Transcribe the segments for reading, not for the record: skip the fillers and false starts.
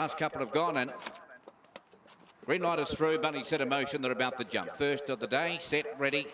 last couple have gone in. Green light is through, bunny set in motion, they're about to jump. First of the day, set, ready.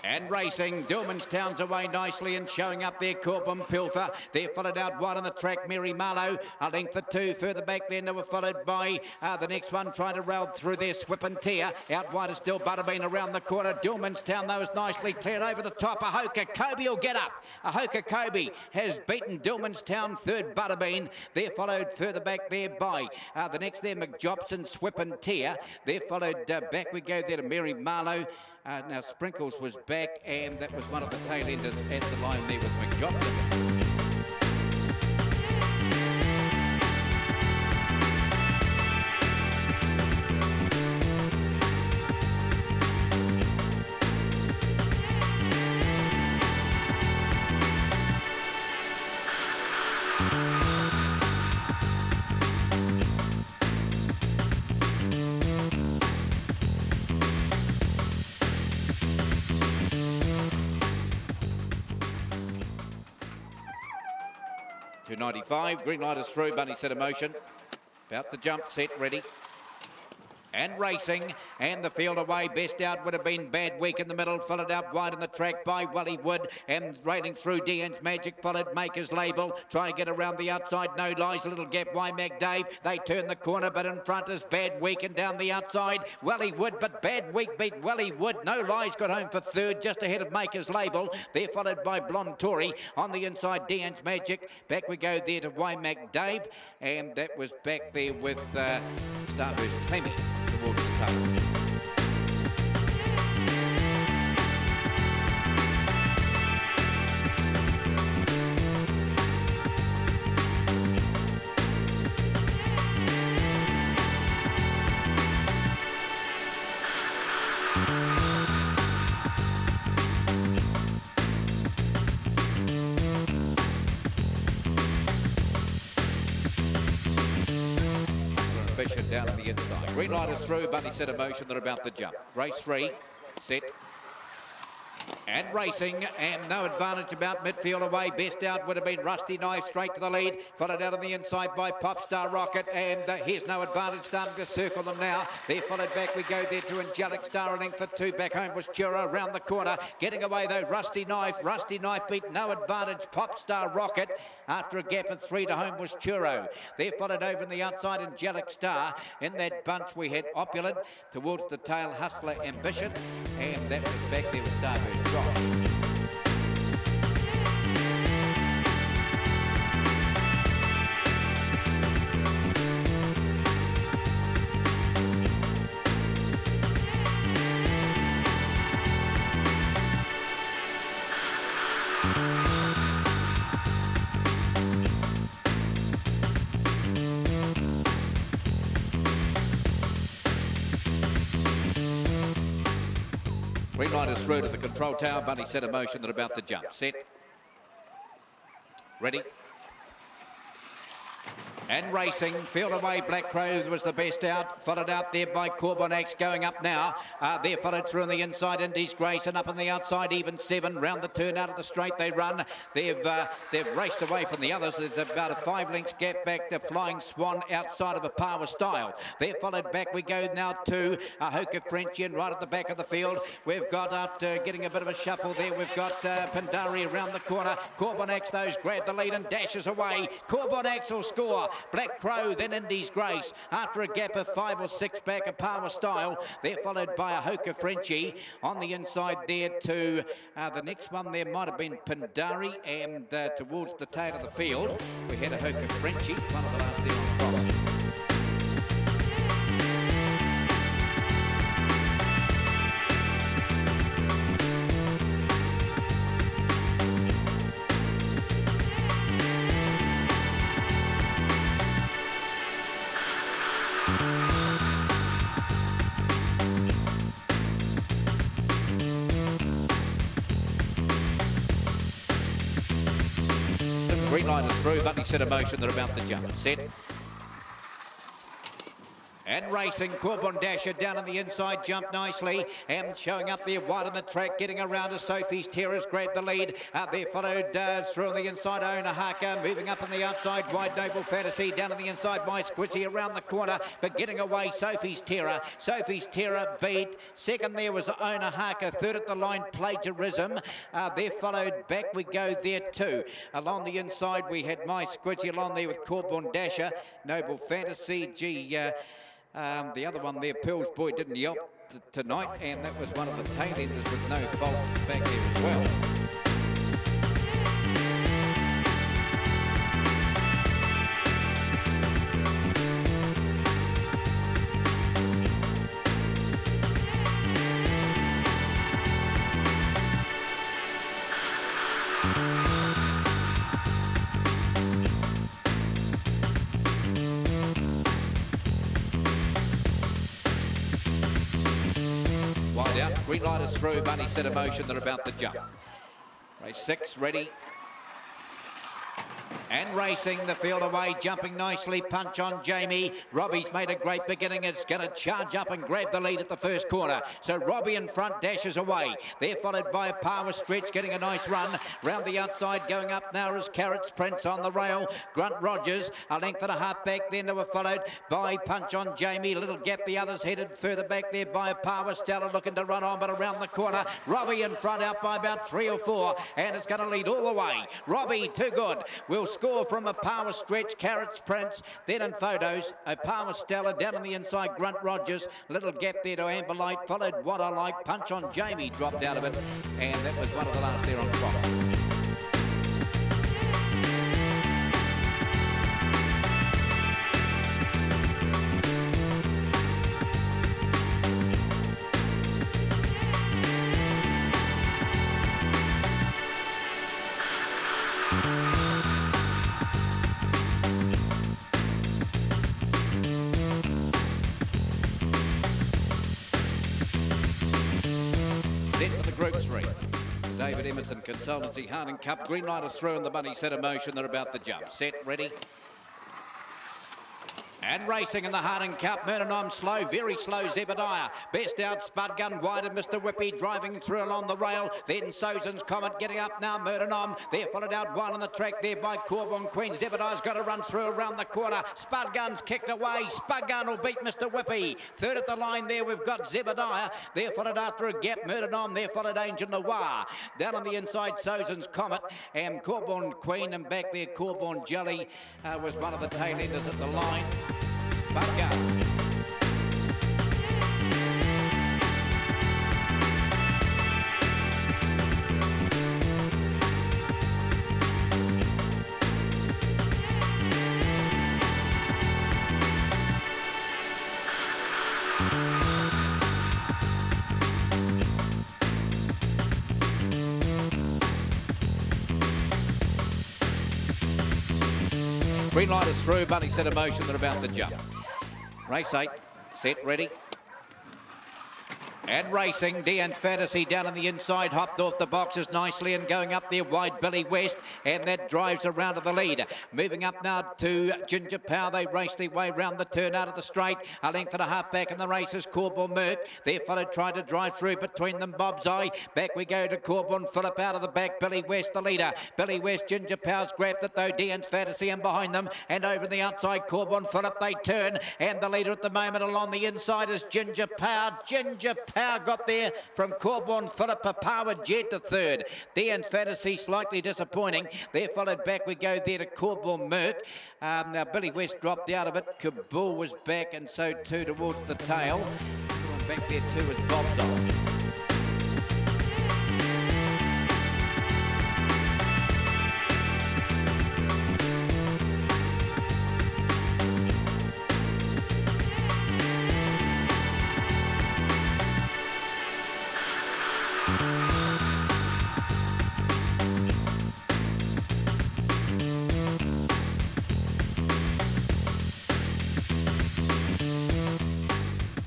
And racing, Dillmanstown's away nicely and showing up there, Corbin Pilfer. They're followed out wide on the track, Mary Marlowe. A length or two further back there, they were followed by the next one trying to rail through there, Swip and Tear. Out wide is still Butterbean around the corner. Dillmanstown, though, is nicely cleared over the top. Ahoka Kobe will get up. Ahoka Kobe has beaten Dillmanstown, third Butterbean. They're followed further back there by the next there, McJobson, Swip and Tear. They're followed back we go there to Mary Marlowe. Now Sprinkles was back, and that was one of the tail enders at the line there with McJobson. 295, green light is through, bunny set in motion. About to jump, set, ready. And racing, and the field away, best out would have been Bad Week in the middle, followed out wide on the track by Welly Wood, and railing through Dean's Magic, followed Maker's Label, trying to get around the outside, no lies, a little gap, Wymac Dave, they turn the corner, but in front is Bad Week, and down the outside, Welly Wood, but Bad Week beat Welly Wood, no lies, got home for third, just ahead of Maker's Label, they're followed by Blonde Tory, on the inside, Dean's Magic, back we go there to Wymac Dave, and that was back there with Starburst Clemmy. Towards the top. Down on the inside. Green light is through, bunny set in motion, they're about to jump. Race 3, set. And racing, and no advantage about midfield away. Best out would have been Rusty Knife straight to the lead, followed out on the inside by Popstar Rocket, and here's no advantage, starting to circle them now. They're followed back, we go there to Angelic Star, a length for 2, back home was Churro, around the corner, getting away though, Rusty Knife beat no advantage, Popstar Rocket, after a gap of 3 to home was Churro. They're followed over on the outside, Angelic Star. In that bunch we had Opulent, towards the tail Hustler Ambition, and that was back there with Starburst Josh. Green light is through to the control tower, bunny set in motion, they're about to jump. Set. Ready. And racing, field away, Black Crow was the best out, followed out there by Corbonax going up now. They're followed through on the inside, Indies Grace, and up on the outside, even 7, round the turn out of the straight they run. They've raced away from the others. There's about a 5 lengths gap back to Flying Swan outside of a Power Style. They're followed back, we go now to Hoka Frenchian right at the back of the field. We've got, after getting a bit of a shuffle there, we've got Pandari around the corner. Corbonax, those grab the lead and dashes away. Corbonax will score. Black Crow, then Indies Grace. After a gap of 5 or 6 back, a Power Style. They're followed by a Hoka Frenchie. On the inside there to the next one there might have been Pandari, and towards the tail of the field, we had a Hoka Frenchie, one of the last there on top. Green light is through, bunny set in motion, they're about to jump. Set. And racing, Corbin Dasher down on the inside, jumped nicely and showing up there wide on the track, getting around as Sophie's Terror's grabbed the lead. There followed through on the inside, Onahaka, moving up on the outside, wide Noble Fantasy, down on the inside, My Squizzy around the corner, but getting away, Sophie's Terror. Sophie's Terror beat. Second there was Onahaka, third at the line, Plagiarism. There followed back we go there too. Along the inside we had My Squizzy along there with Corbin Dasher, Noble Fantasy, the other one there, Pearl's Boy, didn't yelp tonight, and that was one of the tail enders with no fault back there as well. Wide out, green light is through, Bunny set a motion, they're about to jump. Race 6 ready. And racing the field away, jumping nicely, Punch on Jamie. Robbie's made a great beginning. It's going to charge up and grab the lead at the first corner. So Robbie in front dashes away. They're followed by a Power Stretch, getting a nice run. Round the outside, going up now is Carrots Prince on the rail. Grunt Rogers, a length and a half back. Then they were followed by Punch on Jamie. Little gap, the others headed further back there by a Power Stella looking to run on, but around the corner. Robbie in front out by about 3 or 4, and it's going to lead all the way. Robbie, too good. Will score from a Power Stretch, Carrots Prince, then in photos, a Power Stella down on the inside, Grunt Rogers, little gap there to Amber Light, followed What I Like, Punch on Jamie dropped out of it, and that was one of the last there on top. Set for the Group 3. David Emerson Consultancy, Harding Cup. Green light is through and the Bunny set a motion. They're about to jump. Set, ready. And racing in the Harding Cup, Murdenom slow, very slow, Zebediah. Best out, Spud Gun wide of Mr. Whippy, driving through along the rail. Then Sozan's Comet getting up now, Murdenom. They're followed out one on the track there by Corbin Queen. Zebediah's got to run through around the corner. Spud Gun's kicked away. Spud Gun will beat Mr. Whippy. Third at the line there, we've got Zebediah. They're followed after a gap, Murdenom. They're followed Angel Noir. Down on the inside, Sozan's Comet and Corbin Queen, and back there, Corbin Jelly was one of the tail enders at the line. Back up. Green light is through, Bunny set a motion, they're about to jump. Race 8, set, ready. And racing, Dean's Fantasy down on the inside, hopped off the boxes nicely and going up there wide, Billy West, and that drives around to the lead. Moving up now to Ginger Power, they race their way round the turn out of the straight. A length and a half back in the race is Corbin Merck. They're followed, trying to drive through between them, Bob's Eye. Back we go to Corbin Phillip out of the back, Billy West the leader. Billy West, Ginger Power's grabbed it though, Dean's Fantasy and behind them, and over the outside, Corbin Phillip, they turn, and the leader at the moment along the inside is Ginger Power. Ginger Power got there from Corbin Phillip, a Power Jet to third. Dean's Fantasy slightly disappointing. They're followed back we go there to Corbin Merck. Now Billy West dropped out of it. Kabul was back, and so too towards the tail. Back there too is Bob's Eye.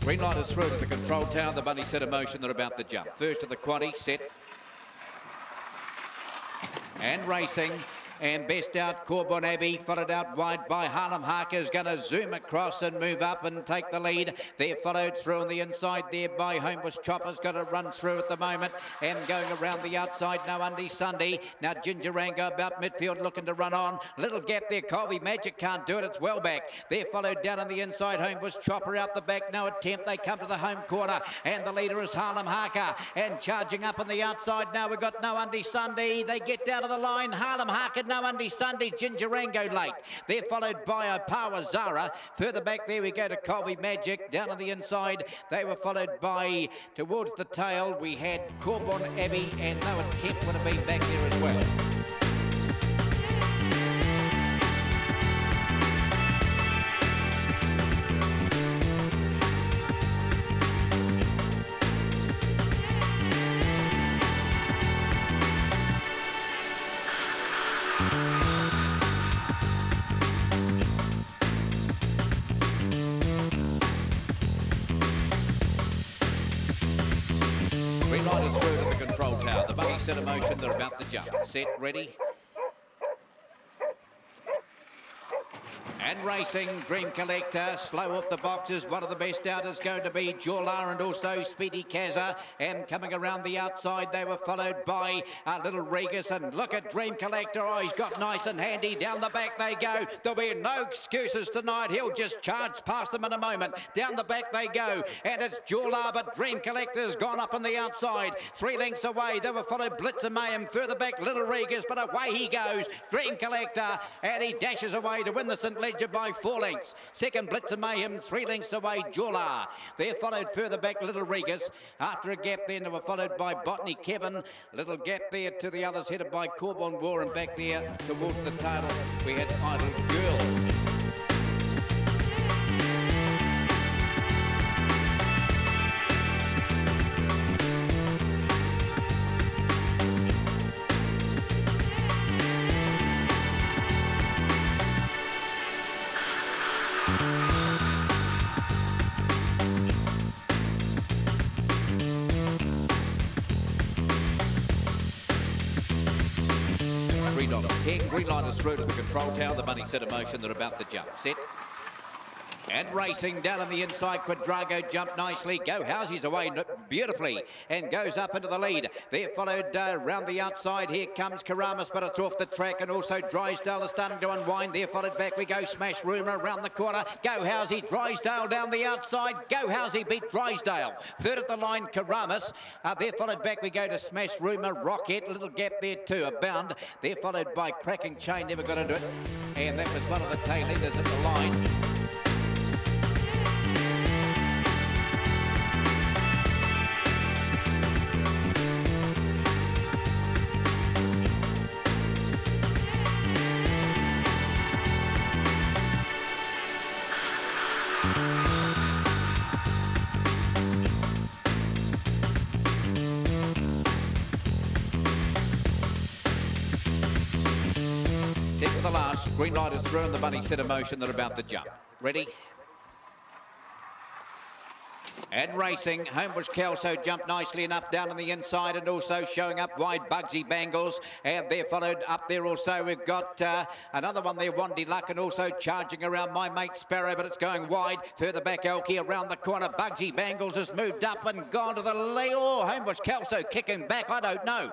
Green light is through to the control tower. The Bunny set a motion, they're about to jump. First to the quaddy, set. And racing, And best out Corbin Abbey, followed out wide by Harlem Harker, is going to zoom across and move up and take the lead. They're followed through on the inside there by Homebush Chopper's got to run through at the moment, and going around the outside now Undy Sunday. Now Ginger Rango about midfield looking to run on. Little gap there, Colby Magic can't do it, it's well back. They're followed down on the inside, Homebush Chopper out the back, no attempt. They come to the home corner, and the leader is Harlem Harker, and charging up on the outside now we've got No Undy Sunday. They get down to the line, Harlem Harker, No Undy Sunday, Ginger Rango late. They're followed by Opawa Zara. Further back there we go to Colby Magic. Down on the inside they were followed by, towards the tail we had Corbin Abbey, and no attempt would have been back there as well. Green light is through to the control tower. The buggy set in motion. They're about to jump. Set, ready. And racing, Dream Collector, slow off the boxes. One of the best out is going to be Jawla and also Speedy Kazza. And coming around the outside, they were followed by Little Regis. And look at Dream Collector. Oh, he's got nice and handy. Down the back they go. There'll be no excuses tonight. He'll just charge past them in a moment. Down the back they go. And it's Jawla, but Dream Collector's gone up on the outside. 3 lengths away. They were followed Blitz and Mayhem. Further back, Little Regis, but away he goes. Dream Collector, and he dashes away to win the St. Ledger by 4 lengths. Second, Blitz and Mayhem, 3 lengths away, Jawla. They're followed further back, Little Regis. After a gap then, they were followed by Botany Kevin. Little gap there to the others, headed by Corbin War, and back there towards the tail we had Idle Girl. Green light is through to the control tower. The money set in motion. They're about to jump. Set. And racing down on the inside, Quadrago jumped nicely. Go Housy's away beautifully and goes up into the lead. They're followed round the outside. Here comes Karamas, but it's off the track, and also Drysdale is starting to unwind. They're followed back. We go Smash Rumour around the corner. Go Housy, Drysdale down the outside. Go Housy beat Drysdale. Third at the line, Karamas. They're followed back. We go to Smash Rumour, Rocket. Little gap there too, a bound. They're followed by Cracking Chain, never got into it. And that was one of the tail leaders at the line. The last, green light is through and the bunny set in motion. They're about to jump. Ready? And racing, Homebush Kelso jumped nicely enough down on the inside, and also showing up wide Bugsy Bangles, and they're followed up there also. We've got another one there, Wandy Luck, and also charging around My Mate Sparrow, but it's going wide. Further back, Elkie around the corner. Bugsy Bangles has moved up and gone to the lead. Oh, Homebush Kelso kicking back, I don't know.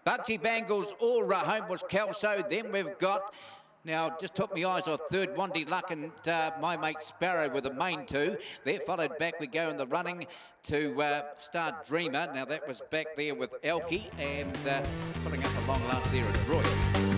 Bugsy Bangles or Homebush Kelso. Then we've got, now just took my eyes off third, Wandy Luck and My Mate Sparrow were the main two. They're followed back. We go in the running to Star Dreamer. Now that was back there with Elkie, and pulling up a long last there at Roy.